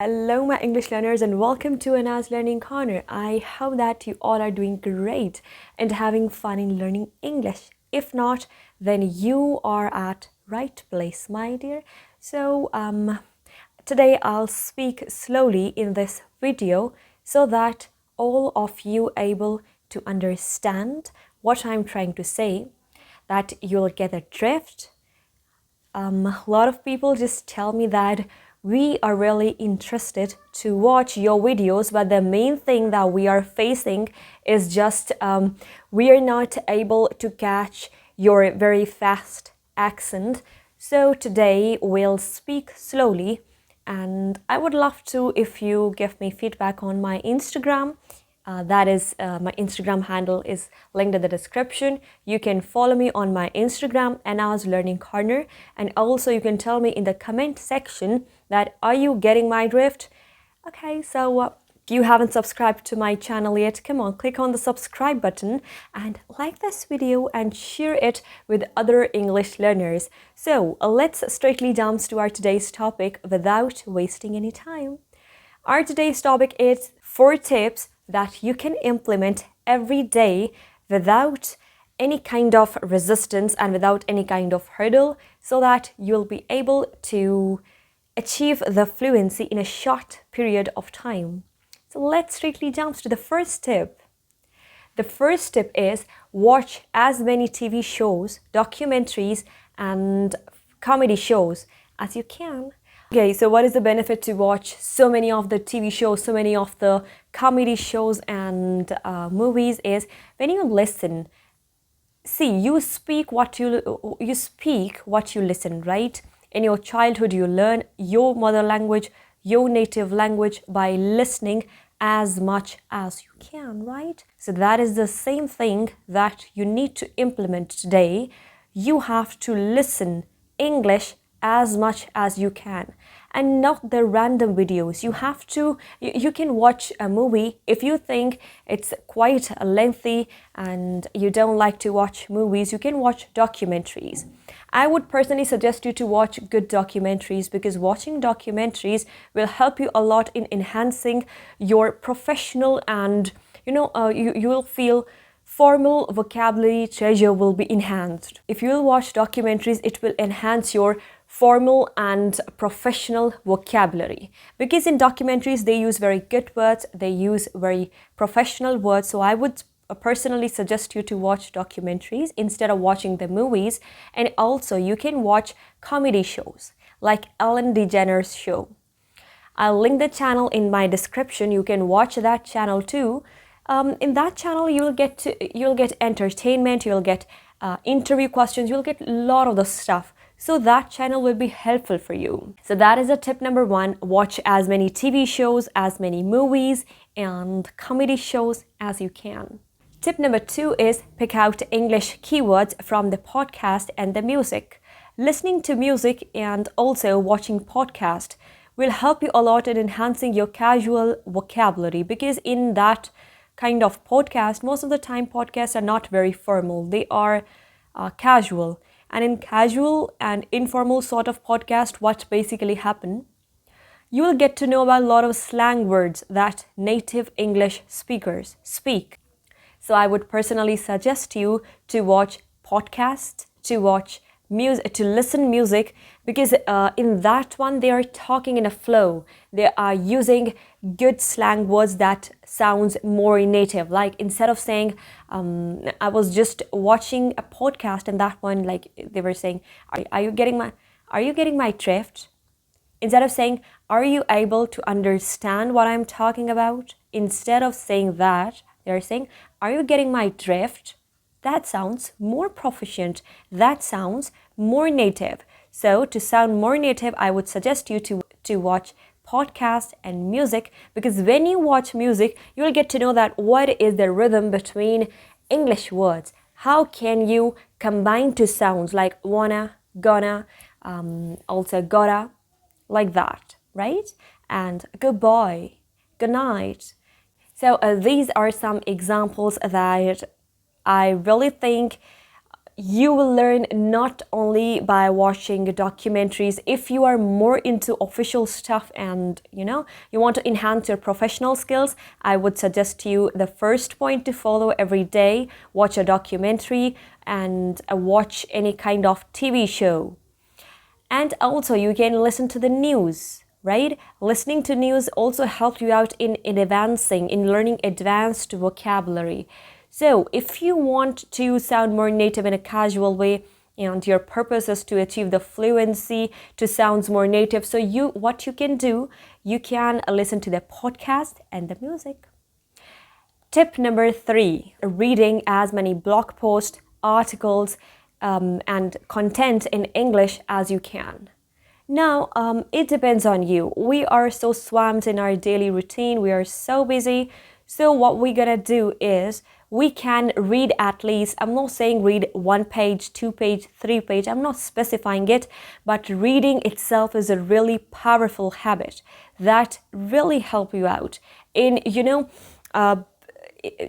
Hello, my English learners, and welcome to Anna's Learning Corner. I hope that you all are doing great and having fun in learning English. If not, then you are at right place, my dear. So, today I'll speak slowly in this video so that all of you able to understand what I'm trying to say, that you'll get the drift. A lot of people just tell me that we are really interested to watch your videos, but the main thing that we are facing is just we are not able to catch your very fast accent. So today we'll speak slowly, and I would love to if you give me feedback on my Instagram. That is, my Instagram handle is linked in the description. You can follow me on my Instagram, Anna's Learning Corner, and also you can tell me in the comment section that are you getting my drift? Okay, so you haven't subscribed to my channel yet, come on, click on the subscribe button and like this video and share it with other English learners. So let's straightly jump to our today's topic without wasting any time. Our today's topic is 4 tips that you can implement every day without any kind of resistance and without any kind of hurdle, so that you'll be able to achieve the fluency in a short period of time. So let's straightly jump to the first tip. The first tip is watch as many TV shows, documentaries, and comedy shows as you can. Okay, so what is the benefit to watch so many of the TV shows, so many of the comedy shows and movies is when you listen. See, you speak what you listen, right? In your childhood, you learn your mother language, your native language by listening as much as you can, right? So that is the same thing that you need to implement today. You have to listen English as much as you can, and not the random videos. You can watch a movie if you think it's quite lengthy and you don't like to watch movies. You can watch documentaries. I would personally suggest you to watch good documentaries, because watching documentaries will help you a lot in enhancing your professional and you will feel formal vocabulary treasure will be enhanced. If you will watch documentaries, it will enhance your formal and professional vocabulary, because in documentaries they use very good words, they use very professional words. So I would personally suggest you to watch documentaries instead of watching the movies. And also you can watch comedy shows like Ellen DeGeneres show. I'll link the channel in my description. You can watch that channel too. In that channel you'll get entertainment, you'll get interview questions, you'll get a lot of the stuff. So that channel will be helpful for you. So that is a tip number 1. Watch as many TV shows, as many movies and comedy shows as you can. Tip number 2 is pick out English keywords from the podcast and the music. Listening to music and also watching podcast will help you a lot in enhancing your casual vocabulary, because in that kind of podcast, most of the time podcasts are not very formal. They are casual. And in casual and informal sort of podcast, what basically happen? You will get to know about a lot of slang words that native English speakers speak. So I would personally suggest you to watch podcasts, to watch music, to listen music, because in that one they are talking in a flow. They are using good slang words that sounds more native. Like instead of saying, I was just watching a podcast and that one, like they were saying, are you getting my drift? Instead of saying, are you able to understand what I'm talking about? Instead of saying that, they're saying, are you getting my drift? That sounds more proficient. That sounds more native. So to sound more native, I would suggest you to watch podcasts and music, because when you watch music, you'll get to know that what is the rhythm between English words. How can you combine two sounds like wanna, gonna, also gotta, like that, right? And goodbye, good night. So these are some examples that I really think you will learn not only by watching documentaries. If you are more into official stuff and you want to enhance your professional skills, I would suggest you the first point to follow every day: watch a documentary and watch any kind of TV show. And also you can listen to the news, right? Listening to news also helps you out in advancing, in learning advanced vocabulary. So if you want to sound more native in a casual way, and your purpose is to achieve the fluency, to sound more native, so what you can do, you can listen to the podcast and the music. Tip number 3, reading as many blog posts, articles, and content in English as you can. Now, it depends on you. We are so swamped in our daily routine. We are so busy. So what we're gonna do is we can read at least, I'm not saying read 1 page, 2 page, 3 page, I'm not specifying it, but reading itself is a really powerful habit that really help you out in,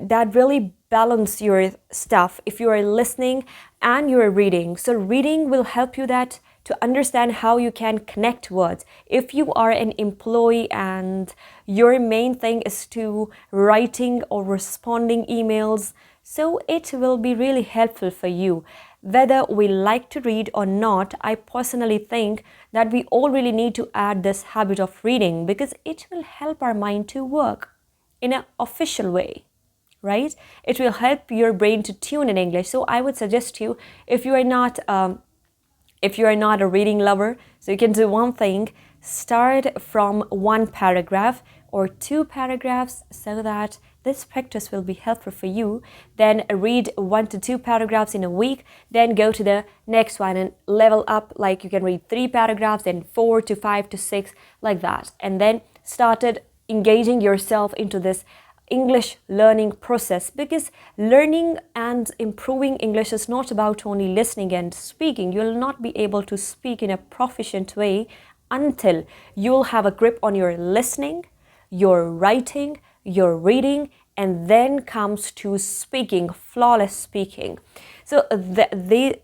that really balance your stuff if you are listening and you're reading. So reading will help you that to understand how you can connect words. If you are an employee and your main thing is to writing or responding emails, so it will be really helpful for you. Whether we like to read or not, I personally think that we all really need to add this habit of reading because it will help our mind to work in an official way, right? It will help your brain to tune in English. So I would suggest you, if you are not a reading lover, so you can do one thing: start from 1 paragraph or 2 paragraphs so that this practice will be helpful for you. Then read 1 to 2 paragraphs in a week, then go to the next one and level up, like you can read 3 paragraphs, then 4 to 5 to 6, like that. And then started engaging yourself into this English learning process, because learning and improving English is not about only listening and speaking. You'll not be able to speak in a proficient way until you'll have a grip on your listening, your writing, your reading, and then comes to speaking, flawless speaking. So that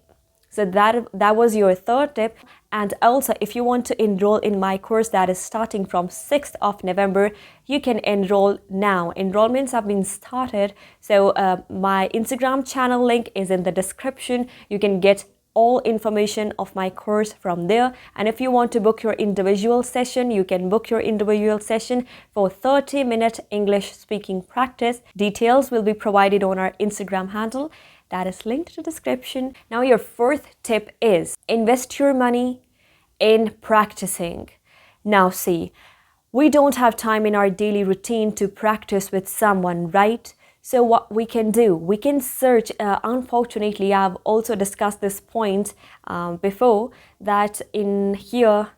was your 3rd tip. And also, if you want to enroll in my course that is starting from 6th of November, you can enroll now. Enrollments have been started. So my Instagram channel link is in the description. You can get all information of my course from there. And if you want to book your individual session, you can book your individual session for 30-minute English speaking practice. Details will be provided on our Instagram handle. That is linked to the description. Now your 4th tip is invest your money in practicing. Now see, we don't have time in our daily routine to practice with someone, right? So what we can do, we can search, unfortunately, I've also discussed this point before, that in here,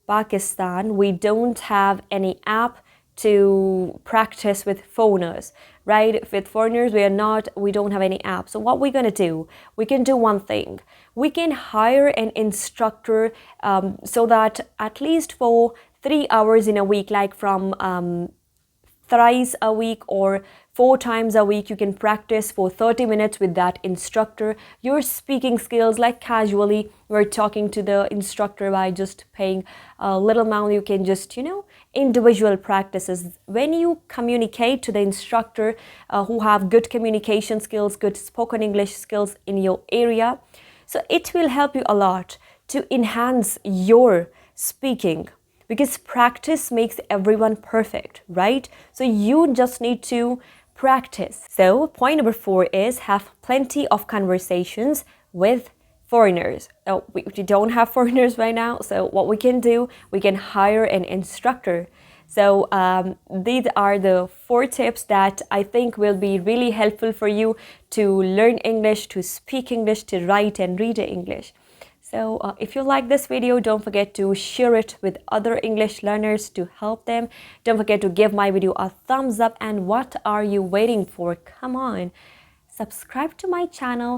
Pakistan, we don't have any app to practice with foreigners, right? With foreigners, we don't have any app. So what we're gonna do, we can do one thing. We can hire an instructor so that at least for 3 hours in a week, like from thrice a week or 4 times a week, you can practice for 30 minutes with that instructor. Your speaking skills, like casually, we're talking to the instructor by just paying a little amount. You can just, individual practices. When you communicate to the instructor who have good communication skills, good spoken English skills in your area, so it will help you a lot to enhance your speaking, because practice makes everyone perfect, right? So you just need to practice. So point number 4 is have plenty of conversations with foreigners. We don't have foreigners right now, so what we can do, we can hire an instructor. So these are the 4 tips that I think will be really helpful for you to learn English, to speak English, to write and read English. So if you like this video, don't forget to share it with other English learners to help them. Don't forget to give my video a thumbs up. And what are you waiting for? Come on, subscribe to my channel